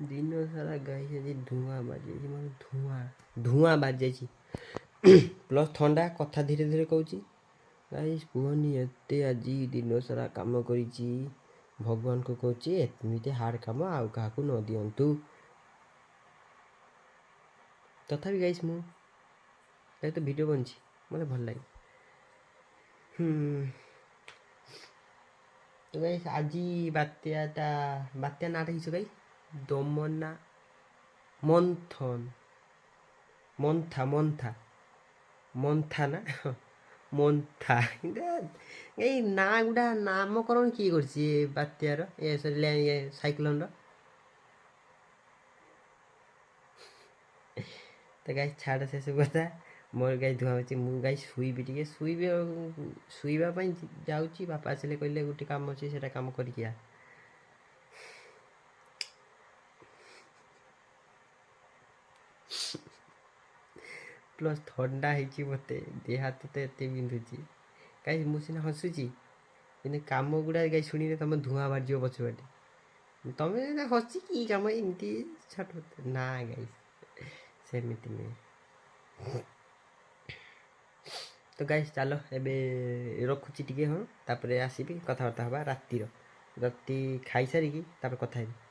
दिन सारा गाई आज धुआं बाजी मतलब धुआं बाजी प्लस ठंडा कथा धीरे धीरे कहूँ गाई कुहनी एत आज दिन सारा कम कर भगवान को कहूँ एमती हार्ड कम आउ क्या न दिंतु तथापि गाइस मुझे तो वीडियो बनची मतलब भल लगे तो गाइस आज बात्या नाटा किस गाई दमना मंथन मंथा मंथा मंथा ना मंथा ये ना गुड़ा नामकरण किए कर बात्यार ये सरी साइक्लोन तो गाइस छाड़ से सब कथा मोर गाई धुआ हो मु गाई शुईबी टे शुईवाई जाऊँगी बापा आसिले कहले गोटे कम अच्छे से कम करिया प्लस ठंडा है मत देह हाथ तो एत बिंधुची गाई मुझे हसुची कि कम गुड़ा गाई शुणी तुम धुआं बाहर पछुआटे तुम हसी कि कम एमती छट ना गाई सेमती नुहे तो गाइस चलो एबे रखुची टिके हाँ तापर आसबि कथबार्ता हवा रातिर खाई सारिकी तापर कथा हेबी।